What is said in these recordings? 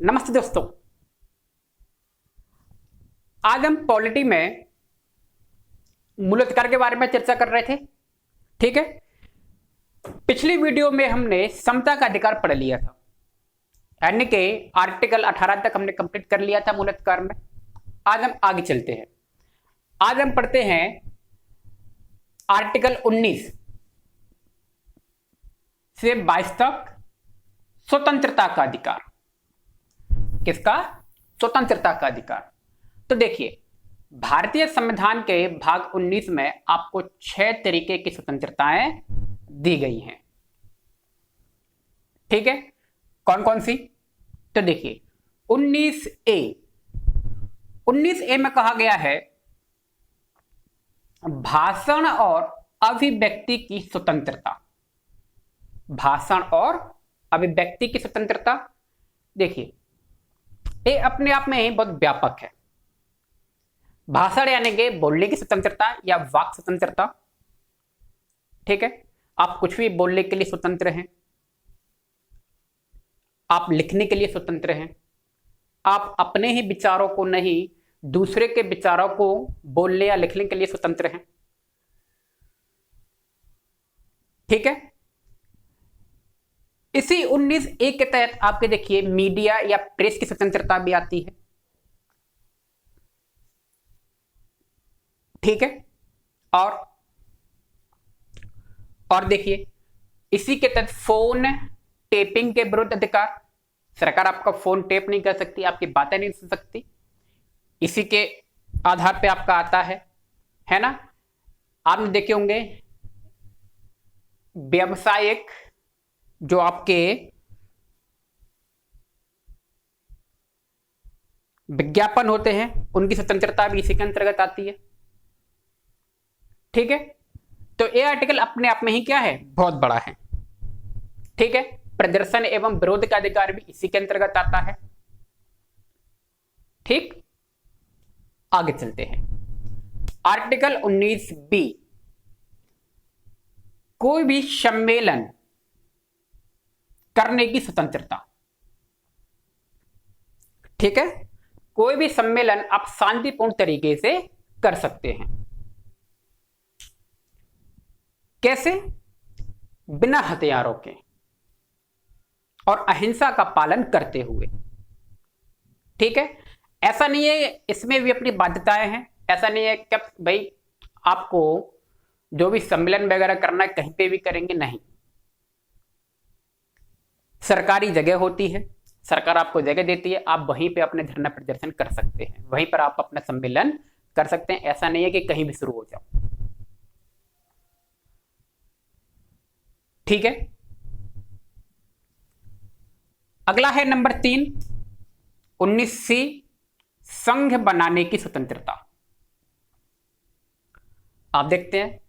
नमस्ते दोस्तों। आज हम पॉलिटी में मूलाधिकार के बारे में चर्चा कर रहे थे। ठीक है, पिछली वीडियो में हमने समता का अधिकार पढ़ लिया था, यानी कि आर्टिकल 18 तक हमने कंप्लीट कर लिया था मूलाधिकार में। आज हम आगे चलते हैं। आज हम पढ़ते हैं आर्टिकल 19 से 22 तक स्वतंत्रता का अधिकार। किसका? स्वतंत्रता का अधिकार। तो देखिए, भारतीय संविधान के भाग 19 में आपको 6 तरीके की स्वतंत्रताएं दी गई हैं। ठीक है, कौन कौन सी? तो देखिए 19A में कहा गया है भाषण और अभिव्यक्ति की स्वतंत्रता। भाषण और अभिव्यक्ति की स्वतंत्रता, देखिए ये अपने आप में ही बहुत व्यापक है। भाषण यानी कि बोलने की स्वतंत्रता या वाक स्वतंत्रता। ठीक है, आप कुछ भी बोलने के लिए स्वतंत्र हैं, आप लिखने के लिए स्वतंत्र हैं, आप अपने ही विचारों को नहीं दूसरे के विचारों को बोलने या लिखने के लिए स्वतंत्र हैं। ठीक है, इसी 19A के तहत आपके देखिए मीडिया या प्रेस की स्वतंत्रता भी आती है। ठीक है, और देखिए इसी के तहत फोन टेपिंग के विरुद्ध अधिकार। सरकार आपका फोन टेप नहीं कर सकती, आपकी बातें नहीं सुन सकती। इसी के आधार पे आपका आता है ना। आपने देखे होंगे व्यावसायिक जो आपके विज्ञापन होते हैं उनकी स्वतंत्रता भी इसी के अंतर्गत आती है। ठीक है, तो ये आर्टिकल अपने आप में ही क्या है, बहुत बड़ा है। ठीक है, प्रदर्शन एवं विरोध का अधिकार भी इसी के अंतर्गत आता है। ठीक, आगे चलते हैं। आर्टिकल 19B कोई भी सम्मेलन करने की स्वतंत्रता। ठीक है, कोई भी सम्मेलन आप शांतिपूर्ण तरीके से कर सकते हैं। कैसे? बिना हथियारों के और अहिंसा का पालन करते हुए। ठीक है, ऐसा नहीं है, इसमें भी अपनी बाध्यताएं हैं। ऐसा नहीं है कि भाई आपको जो भी सम्मेलन वगैरह करना है कहीं पे भी करेंगे, नहीं। सरकारी जगह होती है, सरकार आपको जगह देती है, आप वहीं पे अपने धरना प्रदर्शन कर सकते हैं, वहीं पर आप अपना सम्मेलन कर सकते हैं। ऐसा नहीं है कि कहीं भी शुरू हो जाओ। ठीक है, अगला है नंबर 3 19C संघ बनाने की स्वतंत्रता। आप देखते हैं,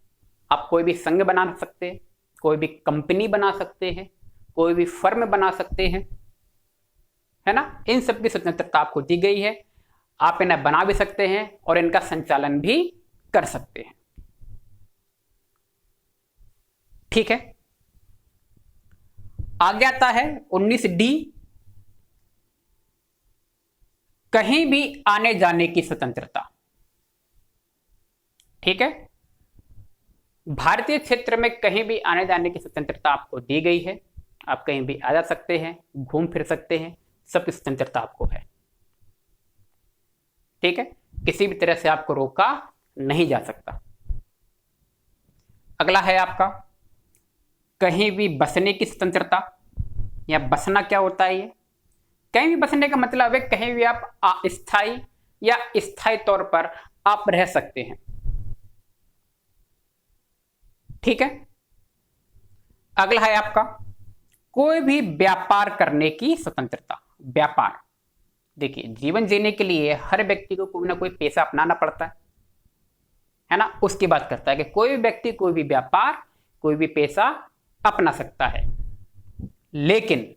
आप कोई भी संघ बना सकते हैं, कोई भी कंपनी बना सकते हैं, कोई भी फर्म बना सकते हैं, है ना। इन सब की स्वतंत्रता आपको दी गई है। आप इन्हें बना भी सकते हैं और इनका संचालन भी कर सकते हैं। ठीक है, आगे आता है 19D कहीं भी आने जाने की स्वतंत्रता। ठीक है, भारतीय क्षेत्र में कहीं भी आने जाने की स्वतंत्रता आपको दी गई है। आप कहीं भी आ जा सकते हैं, घूम फिर सकते हैं, सबकी स्वतंत्रता आपको है। ठीक है, किसी भी तरह से आपको रोका नहीं जा सकता। अगला है आपका कहीं भी बसने की स्वतंत्रता। या बसना क्या होता है? ये कहीं भी बसने का मतलब है कहीं भी आप अस्थायी या स्थायी तौर पर आप रह सकते हैं। ठीक है, अगला है आपका कोई भी व्यापार करने की स्वतंत्रता। व्यापार, देखिए जीवन जीने के लिए हर व्यक्ति को कोई ना कोई पेशा अपनाना पड़ता है ना। उसकी बात करता है कि कोई भी व्यक्ति कोई भी व्यापार कोई भी पेशा अपना सकता है, लेकिन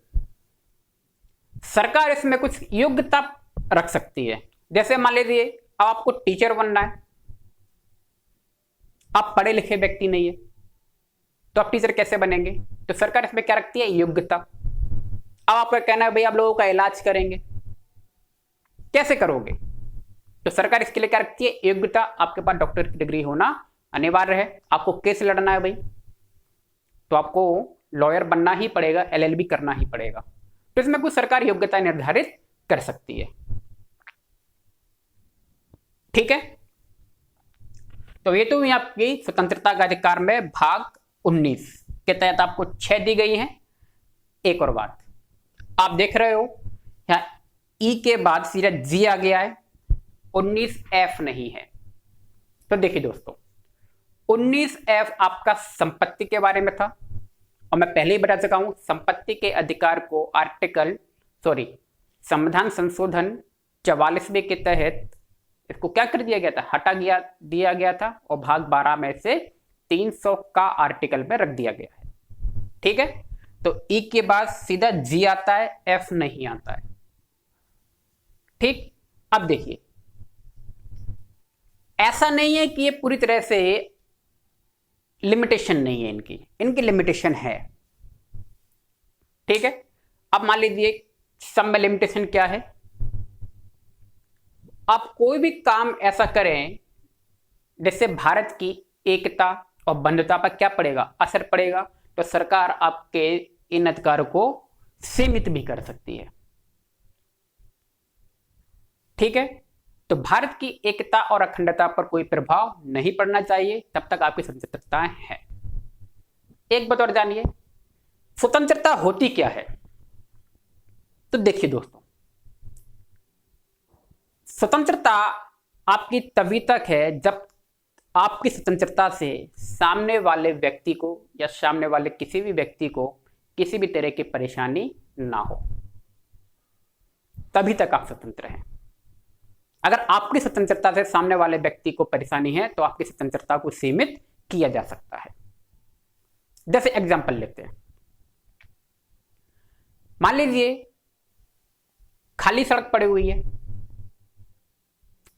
सरकार इसमें कुछ योग्यता रख सकती है। जैसे मान लीजिए अब आपको टीचर बनना है, आप पढ़े लिखे व्यक्ति नहीं है, तो आप टीचर कैसे बनेंगे? तो सरकार इसमें क्या रखती है? योग्यता। अब आपका कहना है भाई आप लोगों का इलाज करेंगे, कैसे करोगे? तो सरकार इसके लिए क्या रखती है? योग्यता, आपके पास डॉक्टर की डिग्री होना अनिवार्य है। आपको केस लड़ना है भाई, तो आपको लॉयर बनना ही पड़ेगा, एलएलबी करना ही पड़ेगा। तो इसमें कुछ सरकार योग्यता निर्धारित कर सकती है। ठीक है, तो ये तो हुई आपकी स्वतंत्रता का अधिकार में भाग 19 के तहत आपको 6 दी गई है। एक और बात आप देख रहे हो, यहां ई के बाद सीधा जी आ गया है, 19F नहीं है। तो देखिए दोस्तों, 19F आपका संपत्ति के बारे में था, और मैं पहले ही बता चुका हूं संपत्ति के अधिकार को संविधान संशोधन 44वें के तहत इसको क्या कर दिया गया था? दिया गया था, और भाग 12 में से 300 का आर्टिकल में रख दिया गया है। ठीक है, तो ई के बाद सीधा जी आता है, एफ नहीं आता है। ठीक, अब देखिए, ऐसा नहीं है कि ये पूरी तरह से लिमिटेशन नहीं है, इनकी लिमिटेशन है। ठीक है, अब मान लीजिए सब में लिमिटेशन क्या है? आप कोई भी काम ऐसा करें जिससे भारत की एकता और बंधुता पर क्या पड़ेगा? असर पड़ेगा, तो सरकार आपके इन अधिकारों को सीमित भी कर सकती है। ठीक है, तो भारत की एकता और अखंडता पर कोई प्रभाव नहीं पड़ना चाहिए, तब तक आपकी स्वतंत्रता है। एक बात और जानिए, स्वतंत्रता होती क्या है? तो देखिए दोस्तों, स्वतंत्रता आपकी तभी तक है जब आपकी स्वतंत्रता से सामने वाले व्यक्ति को या सामने वाले किसी भी व्यक्ति को किसी भी तरह की परेशानी ना हो, तभी तक आप स्वतंत्र हैं। अगर आपकी स्वतंत्रता से सामने वाले व्यक्ति को परेशानी है, तो आपकी स्वतंत्रता को सीमित किया जा सकता है। जैसे एग्जांपल लेते हैं, मान लीजिए खाली सड़क पड़ी हुई है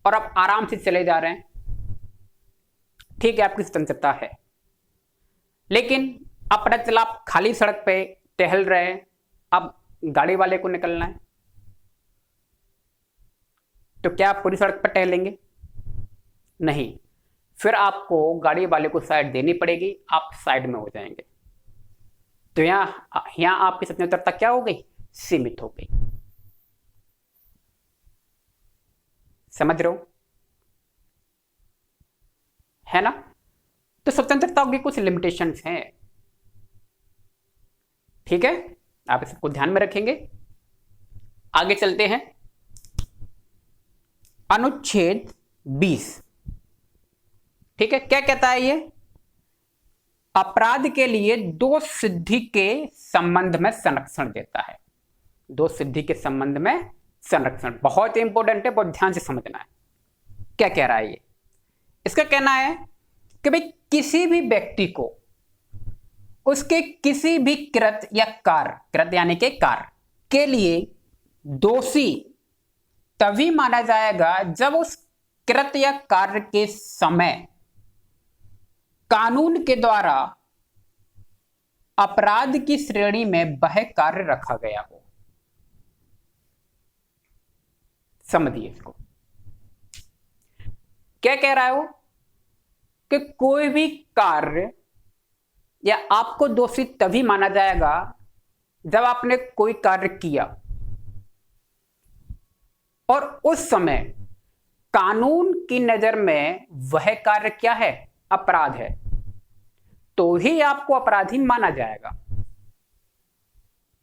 और आप आराम से चले जा रहे हैं, ठीक है, आपकी स्वतंत्रता है। लेकिन अब पता चला आप खाली सड़क पे टहल रहे हैं, अब गाड़ी वाले को निकलना है, तो क्या आप पूरी सड़क पर टहलेंगे? नहीं, फिर आपको गाड़ी वाले को साइड देनी पड़ेगी, आप साइड में हो जाएंगे। तो यहां आपकी स्वतंत्रता क्या हो गई? सीमित हो गई। समझ रहे हो, है ना? तो स्वतंत्रता की कुछ लिमिटेशंस हैं। ठीक है, आप इसको ध्यान में रखेंगे। आगे चलते हैं, अनुच्छेद 20। ठीक है, क्या कहता है ये? अपराध के लिए दोष सिद्धि के संबंध में संरक्षण देता है। दोष सिद्धि के संबंध में संरक्षण बहुत इंपॉर्टेंट है, बहुत ध्यान से समझना है। क्या कह रहा है ये? इसका कहना है कि भाई किसी भी व्यक्ति को उसके किसी भी कृत या कार्य, कृत यानी के कार्य के लिए दोषी तभी माना जाएगा जब उस कृत या कार्य के समय कानून के द्वारा अपराध की श्रेणी में वह कार्य रखा गया हो। समझिए इसको, क्या कह रहा है वो? कि कोई भी कार्य या आपको दोषी तभी माना जाएगा जब आपने कोई कार्य किया और उस समय कानून की नजर में वह कार्य क्या है? अपराध है, तो ही आपको अपराधी माना जाएगा,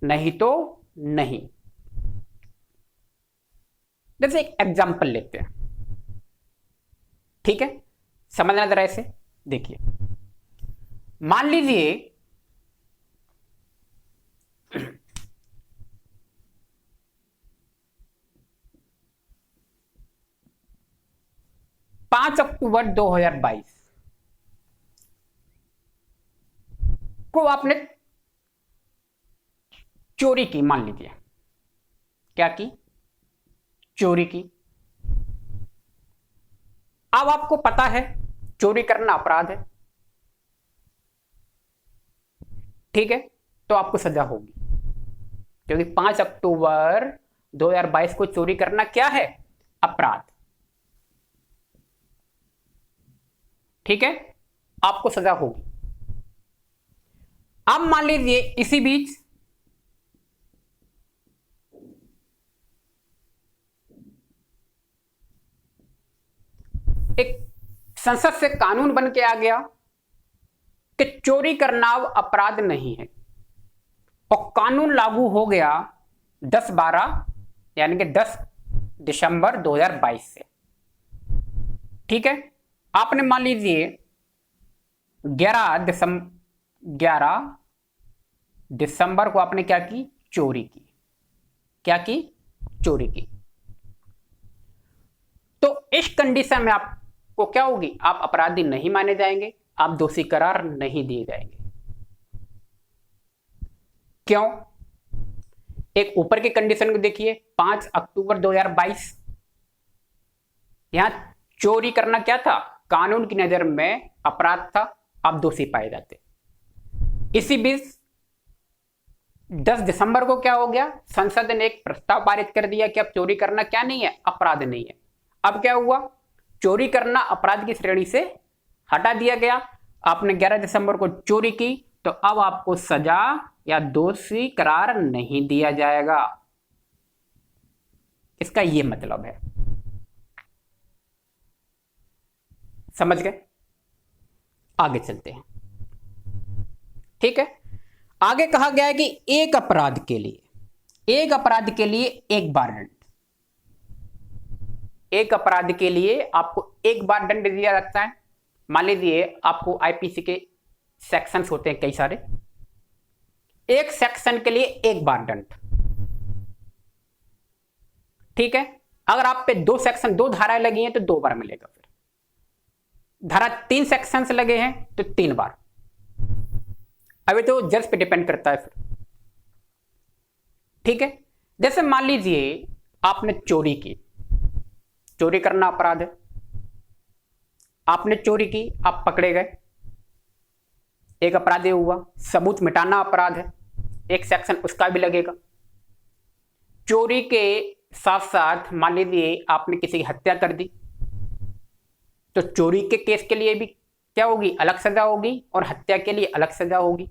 नहीं तो नहीं। जैसे एक एग्जांपल लेते हैं, ठीक है, समझना जरा इसे। देखिए, मान लीजिए 5 अक्टूबर 2022 को आपने चोरी की। मान लीजिए क्या की? चोरी की। अब आपको पता है चोरी करना अपराध है, ठीक है, तो आपको सजा होगी। क्योंकि 5 अक्टूबर 2022 को चोरी करना क्या है? अपराध। ठीक है, आपको सजा होगी। अब मान लीजिए इसी बीच एक संसद से कानून बन के आ गया कि चोरी करना अब अपराध नहीं है, और कानून लागू हो गया 10/12 यानी कि 10 दिसंबर 2022 से। ठीक है, आपने मान लीजिए 11 दिसंबर को आपने क्या की? चोरी की। क्या की? चोरी की। तो इस कंडीशन में आपको क्या होगी? आप अपराधी नहीं माने जाएंगे, आप दोषी करार नहीं दिए जाएंगे। क्यों? एक ऊपर की कंडीशन को देखिए, 5 अक्टूबर 2022, यहां चोरी करना क्या था? कानून की नजर में अपराध था, आप दोषी पाए जाते। इसी बीच 10 दिसंबर को क्या हो गया? संसद ने एक प्रस्ताव पारित कर दिया कि अब चोरी करना क्या नहीं है? अपराध नहीं है। अब क्या हुआ? चोरी करना अपराध की श्रेणी से हटा दिया गया। आपने 11 दिसंबर को चोरी की तो अब आपको सजा या दोषी करार नहीं दिया जाएगा। इसका यह मतलब है। समझ गए? आगे चलते हैं। ठीक है, आगे कहा गया है कि एक अपराध के लिए एक बार दंड। एक अपराध के लिए आपको एक बार दंड दिया जाता है। मान लीजिए आपको आईपीसी के सेक्शंस होते हैं कई सारे, एक सेक्शन के लिए एक बार दंड। ठीक है, अगर आप पे 2 सेक्शन 2 धाराएं लगी हैं तो 2 बार मिलेगा। फिर धारा 3 सेक्शंस लगे हैं तो 3 बार। अभी तो जज पे डिपेंड करता है फिर। ठीक है, जैसे मान लीजिए आपने चोरी की, चोरी करना अपराध है, आपने चोरी की, आप पकड़े गए, एक अपराध हुआ। सबूत मिटाना अपराध है, एक सेक्शन उसका भी लगेगा। चोरी के साथ साथ मान लीजिए आपने किसी की हत्या कर दी, तो चोरी के केस के लिए भी क्या होगी? अलग सजा होगी, और हत्या के लिए अलग सजा होगी।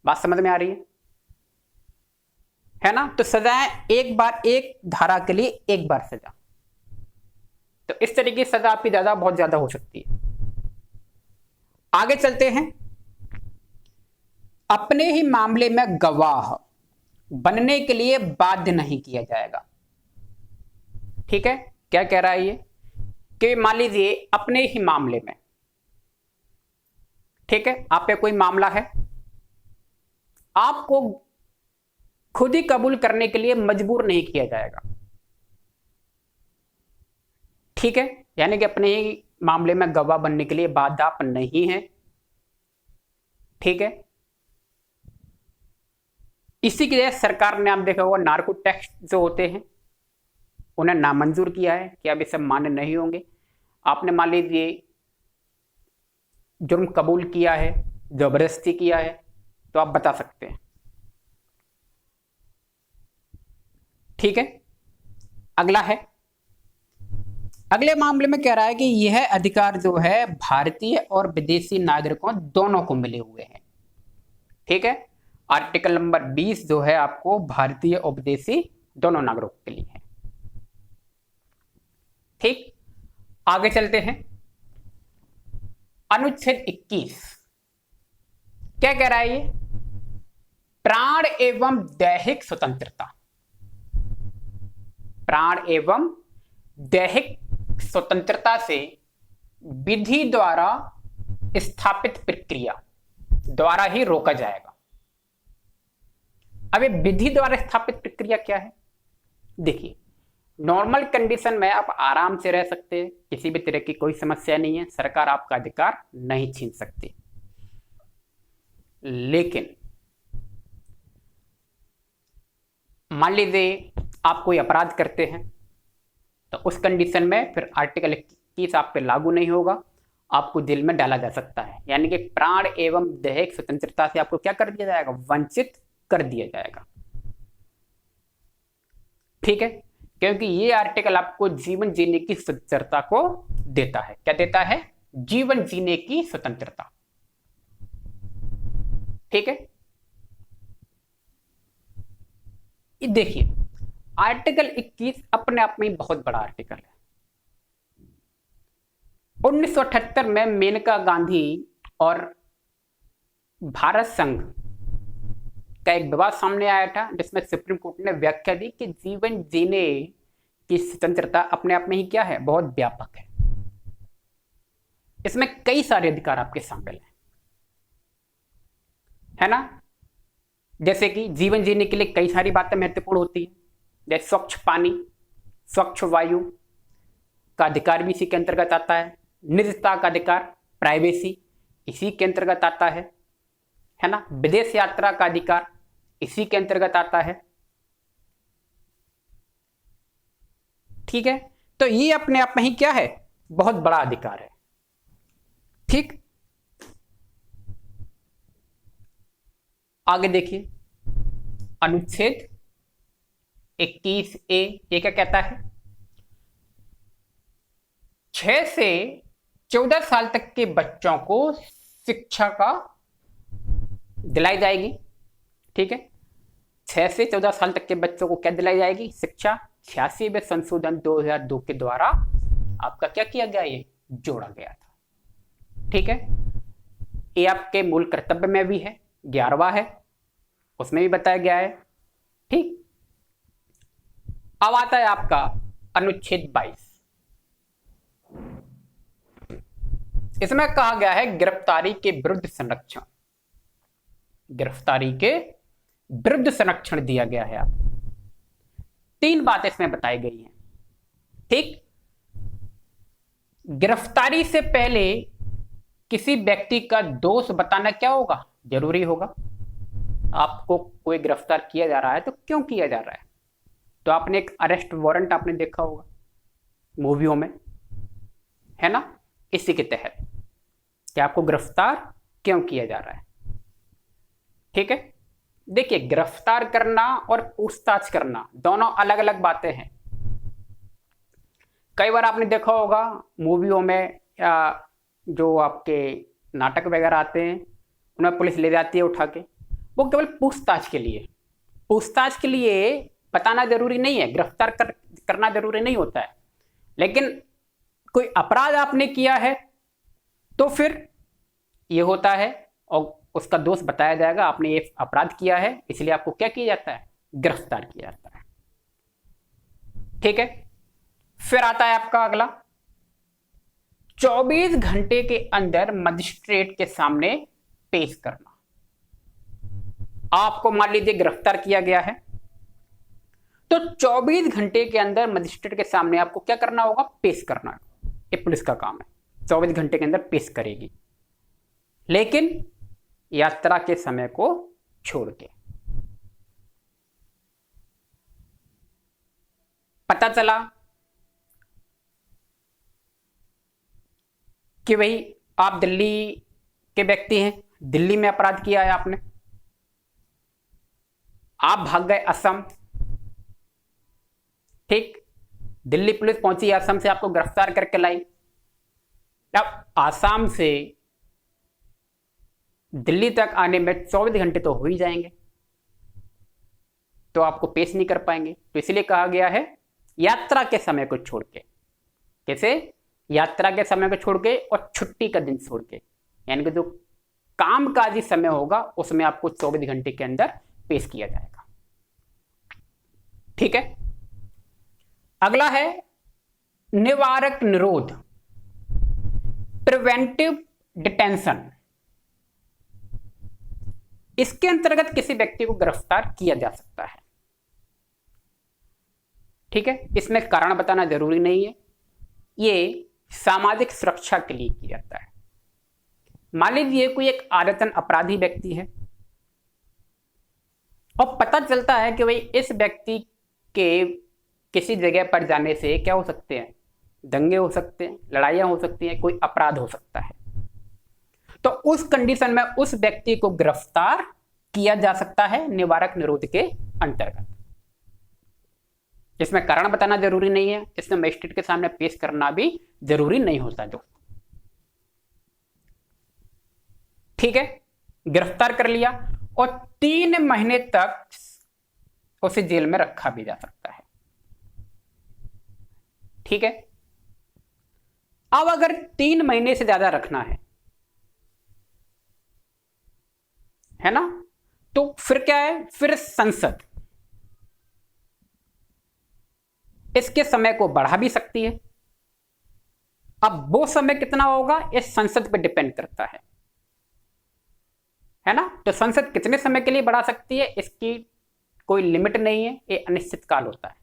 बात समझ में आ रही है ना? तो सजाएं एक बार, एक धारा के लिए एक बार सजा। तो इस तरीके की सजा आपकी बहुत ज्यादा हो सकती है। आगे चलते हैं। अपने ही मामले में गवाह बनने के लिए बाध्य नहीं किया जाएगा। ठीक है, क्या कह रहा है ये? कि मान लीजिए अपने ही मामले में, ठीक है, आप पे कोई मामला है, आपको खुद ही कबूल करने के लिए मजबूर नहीं किया जाएगा। ठीक है, यानी कि अपने ही मामले में गवाह बनने के लिए बाध्य आप नहीं है। ठीक है, इसी के लिए सरकार ने, आप देखा होगा, नार्को टैक्स जो होते हैं उन्हें नामंजूर किया है कि अब ये सब मान्य नहीं होंगे। आपने मान लीजिए जुर्म कबूल किया है, जबरदस्ती किया है, तो आप बता सकते हैं। ठीक है, अगला है, अगले मामले में कह रहा है कि यह अधिकार जो है भारतीय और विदेशी नागरिकों दोनों को मिले हुए हैं। ठीक है, आर्टिकल नंबर 20 जो है आपको भारतीय और विदेशी दोनों नागरिकों के लिए है। ठीक, आगे चलते हैं। अनुच्छेद 21 क्या कह रहा है? ये प्राण एवं दैहिक स्वतंत्रता, प्राण एवं दैहिक स्वतंत्रता से विधि द्वारा स्थापित प्रक्रिया द्वारा ही रोका जाएगा। अब ये विधि द्वारा स्थापित प्रक्रिया क्या है? देखिए, नॉर्मल कंडीशन में आप आराम से रह सकते हैं, किसी भी तरह की कोई समस्या नहीं है, सरकार आपका अधिकार नहीं छीन सकती। लेकिन मान लीजिए आप कोई अपराध करते हैं, तो उस कंडीशन में फिर आर्टिकल 21 आप पे लागू नहीं होगा। आपको जेल में डाला जा सकता है, यानी कि प्राण एवं दैहिक स्वतंत्रता से आपको क्या कर दिया जाएगा, वंचित कर दिया जाएगा। ठीक है, क्योंकि ये आर्टिकल आपको जीवन जीने की स्वतंत्रता को देता है। क्या देता है, जीवन जीने की स्वतंत्रता। ठीक है, ये देखिए आर्टिकल 21 अपने आप में बहुत बड़ा आर्टिकल है। 1978 में मेनका गांधी और भारत संघ का एक विवाद सामने आया था, जिसमें सुप्रीम कोर्ट ने व्याख्या दी कि जीवन जीने की स्वतंत्रता अपने आप में ही क्या है, बहुत व्यापक इसमें कई सारे अधिकार आपके शामिल हैं, है ना। जैसे कि जीवन जीने के लिए कई सारी बातें महत्वपूर्ण होती हैं, जैसे स्वच्छ पानी, स्वच्छ वायु का अधिकार भी इसी के अंतर्गत आता है। निजता का अधिकार, प्राइवेसी, इसी के अंतर्गत आता है ना। विदेश यात्रा का अधिकार इसी के अंतर्गत आता है। ठीक है, तो ये अपने आप में ही क्या है, बहुत बड़ा अधिकार है। ठीक, आगे देखिए अनुच्छेद 21A ये क्या कहता है, 6 से 14 साल तक के बच्चों को शिक्षा का दिलाई जाएगी। ठीक है, 6 से 14 साल तक के बच्चों को क्या दिलाई जाएगी, शिक्षा। 86वें संशोधन 2002 के द्वारा आपका क्या किया गया, ये जोड़ा गया था। ठीक है, ये आपके मूल कर्तव्य में भी है, 11वां है, उसमें भी बताया गया है। ठीक, अब आता है आपका अनुच्छेद 22। इसमें कहा गया है गिरफ्तारी के विरुद्ध संरक्षण, गिरफ्तारी के विरुद्ध संरक्षण दिया गया है आपको। 3 बातें इसमें बताई गई हैं। ठीक, गिरफ्तारी से पहले किसी व्यक्ति का दोष बताना क्या होगा, जरूरी होगा। आपको कोई गिरफ्तार किया जा रहा है तो क्यों किया जा रहा है, तो आपने एक अरेस्ट वारंट आपने देखा होगा मूवियों में, है ना। इसी के तहत कि आपको गिरफ्तार क्यों किया जा रहा है। ठीक है, देखिए गिरफ्तार करना और पूछताछ करना दोनों अलग अलग बातें हैं। कई बार आपने देखा होगा मूवियों में या जो आपके नाटक वगैरह आते हैं उनमें पुलिस ले जाती है उठा के, वो केवल पूछताछ के लिए, पूछताछ के लिए बताना जरूरी नहीं है, गिरफ्तार करना जरूरी नहीं होता है। लेकिन कोई अपराध आपने किया है तो फिर ये होता है और उसका दोष बताया जाएगा, आपने ये अपराध किया है इसलिए आपको क्या किया जाता है, गिरफ्तार किया जाता है। ठीक है, फिर आता है आपका अगला, 24 घंटे के अंदर मजिस्ट्रेट के सामने पेश करना। आपको मान लीजिए गिरफ्तार किया गया है तो 24 घंटे के अंदर मजिस्ट्रेट के सामने आपको क्या करना होगा, पेश करना। ये पुलिस का काम है, 24 घंटे के अंदर पेश करेगी, लेकिन यात्रा के समय को छोड़ के। पता चला कि भाई आप दिल्ली के व्यक्ति हैं, दिल्ली में अपराध किया है आपने, आप भाग गए असम। ठीक, दिल्ली पुलिस पहुंची असम से आपको गिरफ्तार करके लाई। अब आसाम से दिल्ली तक आने में 24 घंटे तो हो ही जाएंगे, तो आपको पेश नहीं कर पाएंगे। तो इसलिए कहा गया है यात्रा के समय को छोड़ के। कैसे, यात्रा के समय को छोड़ के और छुट्टी का दिन छोड़ के, यानी कि जो कामकाजी समय होगा उसमें आपको 24 घंटे के अंदर पेश किया जाएगा। ठीक है, अगला है निवारक निरोध, प्रिवेंटिव डिटेंशन। इसके अंतर्गत किसी व्यक्ति को गिरफ्तार किया जा सकता है। ठीक है, इसमें कारण बताना जरूरी नहीं है, ये सामाजिक सुरक्षा के लिए किया जाता है। मान लीजिए कोई एक आदतन अपराधी व्यक्ति है और पता चलता है कि भाई इस व्यक्ति के किसी जगह पर जाने से क्या हो सकते हैं, दंगे हो सकते हैं, लड़ाइयां हो सकती हैं, कोई अपराध हो सकता है। तो उस कंडीशन में उस व्यक्ति को गिरफ्तार किया जा सकता है निवारक निरोध के अंतर्गत। इसमें कारण बताना जरूरी नहीं है, इसमें मजिस्ट्रेट के सामने पेश करना भी जरूरी नहीं होता दोस्तों। ठीक है, गिरफ्तार कर लिया और 3 महीने तक उसे जेल में रखा भी जा सकता है। ठीक है, अब अगर 3 महीने से ज्यादा रखना है ना, तो फिर क्या है, फिर संसद इसके समय को बढ़ा भी सकती है। अब वो समय कितना होगा, इस संसद पे डिपेंड करता है ना। तो संसद कितने समय के लिए बढ़ा सकती है, इसकी कोई लिमिट नहीं है, ये अनिश्चित काल होता है।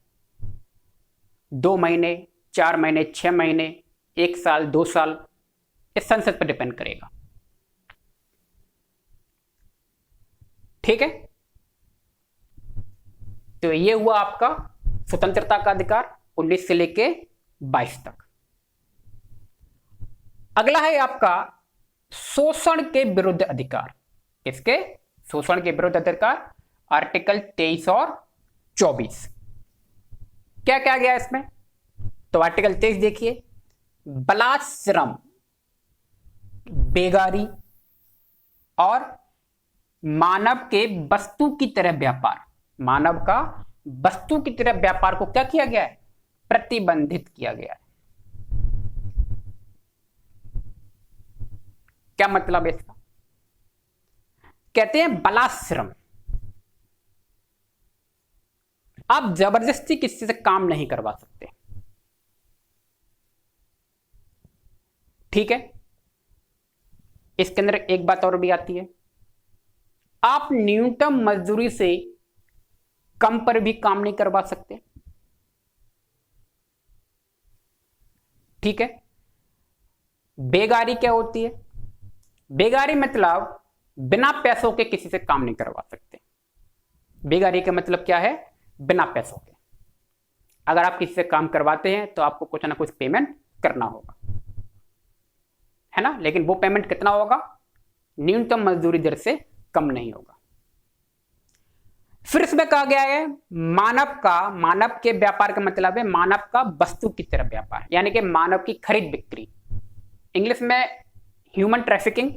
2 महीने, 4 महीने, 6 महीने, 1 साल, 2 साल, इस संसद पर डिपेंड करेगा। ठीक है, तो ये हुआ आपका स्वतंत्रता का अधिकार 19 से लेके 22 तक। अगला है आपका शोषण के विरुद्ध अधिकार। किसके? शोषण के विरुद्ध अधिकार, आर्टिकल 23 और 24। क्या क्या गया इसमें? तो आर्टिकल 23 देखिए, बलात्श्रम, बेगारी और मानव के वस्तु की तरह व्यापार, मानव का वस्तु की तरह व्यापार को क्या किया गया है? प्रतिबंधित किया गया है। क्या मतलब है इसका? कहते हैं बलात्श्रम, आप जबरदस्ती किसी से काम नहीं करवा सकते। ठीक है, इसके अंदर एक बात और भी आती है, आप न्यूनतम मजदूरी से कम पर भी काम नहीं करवा सकते। ठीक है, बेगारी क्या होती है? बेगारी मतलब बिना पैसों के किसी से काम नहीं करवा सकते। बेगारी का मतलब क्या है? बिना पैसों के। अगर आप किसी से काम करवाते हैं तो आपको कुछ ना कुछ पेमेंट करना होगा, है ना, लेकिन वो पेमेंट कितना होगा? न्यूनतम मजदूरी दर से कम नहीं होगा। फिर इसमें कहा गया है मानव के व्यापार का मतलब है मानव का वस्तु की तरह व्यापार, यानी कि मानव की खरीद बिक्री, इंग्लिश में ह्यूमन ट्रैफिकिंग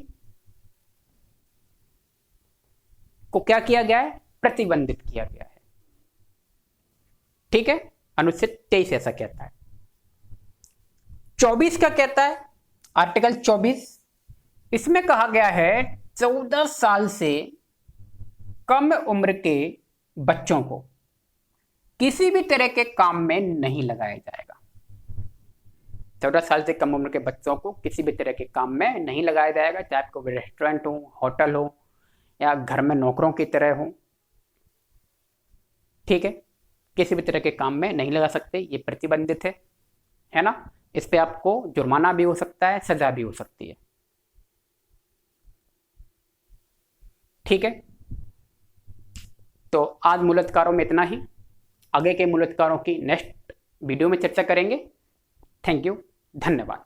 को क्या किया गया है? प्रतिबंधित किया गया है। ठीक है, अनुच्छेद 23 ऐसा कहता है। 24 क्या कहता है? आर्टिकल 24, इसमें कहा गया है 14 साल से कम उम्र के बच्चों को किसी भी तरह के काम में नहीं लगाया जाएगा। 14 साल से कम उम्र के बच्चों को किसी भी तरह के काम में नहीं लगाया जाएगा, चाहे कोई रेस्टोरेंट हो, होटल हो या घर में नौकरों की तरह हो। ठीक है, किसी भी तरह के काम में नहीं लगा सकते, ये प्रतिबंधित है ना। इस पे आपको जुर्माना भी हो सकता है, सजा भी हो सकती है। ठीक है, तो आज मूलतकारों में इतना ही, आगे के मूलतकारों की नेक्स्ट वीडियो में चर्चा करेंगे। थैंक यू, धन्यवाद।